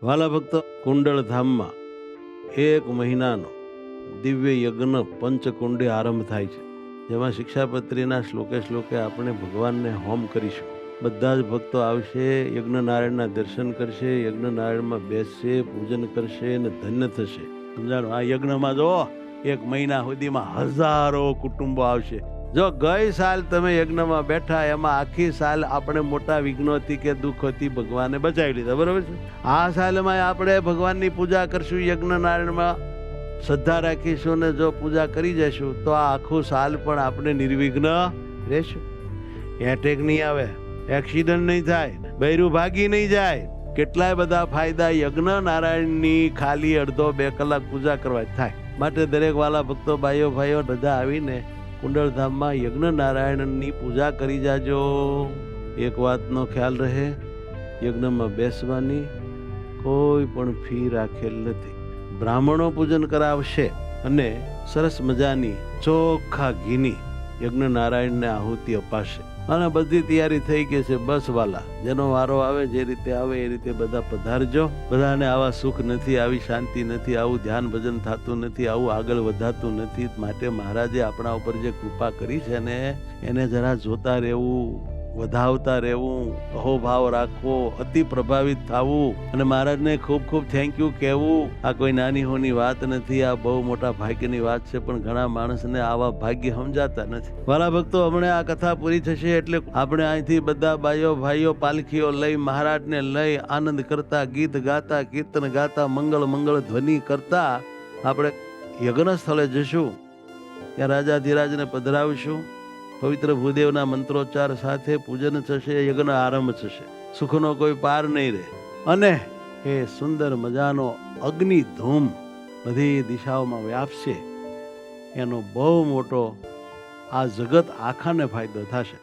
વાલા ભક્તો, કુંડળ ધામમાં 1 મહિનાનો દિવ્ય યજ્ઞ પંચકુંડે આરંભ થાય છે, જેમાં શિક્ષાપત્રીના શ્લોકે શ્લોકે આપણે ભગવાનને હોમ કરીશું. બધા જ ભક્તો આવશે, યજ્ઞ નારાયણના દર્શન કરશે, યજ્ઞ નારાયણમાં બેસશે, પૂજન કરશે અને ધન્ય થશે. સમજાણું? આ યજ્ઞમાં જો 1 મહિના સુધીમાં હજારો કુટુંબો આવશે. જો ગઈ સાલ તમે યજ્ઞમાં બેઠા, એમાં આખી સાલ આપણે મોટા વિઘ્નોથી કે દુઃખોથી ભગવાને બચાવી લીધા, બરોબર છે. આ સાલમાં આપણે ભગવાનની પૂજા કરશું, યજ્ઞ નારાયણમાં શ્રદ્ધા રાખીશું ને જો પૂજા કરી જશું તો આ આખું સાલ પણ આપણે નિર્વિઘ્ન રહેશું. એટેક નહીં આવે, એક્સિડન્ટ નહીં થાય, બૈરું ભાગી નહીં જાય, કેટલાય બધા ફાયદા યજ્ઞ નારાયણની ખાલી અડધો 2 કલાક પૂજા કરવા થાય. માટે દરેક વાલા ભક્તો, ભાઈઓ બધા આવીને કુંડળધામમાં યજ્ઞ નારાયણની પૂજા કરી જાજો. એક વાતનો ખ્યાલ રહે, યજ્ઞમાં બેસવાની કોઈ પણ ફી રાખેલ નથી. બ્રાહ્મણો પૂજન કરાવશે અને સરસ મજાની ચોખ્ખા ઘીની યજ્ઞ નારાયણને આહુતિ અપાશે. અને બધી તૈયારી થઈ ગઈ છે. બસ વાલા, જેનો વારો આવે, જે રીતે આવે એ રીતે બધા પધારજો. બધાને આવા સુખ નથી, આવી શાંતિ નથી, આવું ધ્યાન ભજન થતું નથી, આવું આગળ વધાતું નથી. માટે મહારાજે આપણા ઉપર જે કૃપા કરી છે ને, એને જરા જોતા રહેવું, વધાવતા રહેવું, અહોભાવ રાખવો, અતિ પ્રભાવિત થવું અને મહારાજને ખૂબ ખૂબ થેન્ક યુ કહેવું. આ કોઈ નાની હોની વાત નથી, આ બહુ મોટા ભાગ્યની વાત છે. પણ ઘણા માણસને આવા ભાગ્ય સમજાતા નથી. વાલા ભક્તો, હમણાં આ કથા પૂરી થશે એટલે આપણે અહીંથી બધા ભાઈઓ પાલખીઓ લઈ, મહારાજને લઈ આનંદ કરતા, ગીત ગાતા, કીર્તન ગાતા, મંગળ ધ્વનિ કરતા આપણે યજ્ઞ સ્થળે જશું. ત્યાં રાજાધિરાજને પધરાવશું. પવિત્ર ભૂદેવના મંત્રોચ્ચાર સાથે પૂજન થશે, યજ્ઞ આરંભ થશે. સુખનો કોઈ પાર નહીં રહે. અને એ સુંદર મજાનો અગ્નિ ધૂમ બધી દિશાઓમાં વ્યાપશે. એનો બહુ મોટો આ જગત આખાને ફાયદો થશે.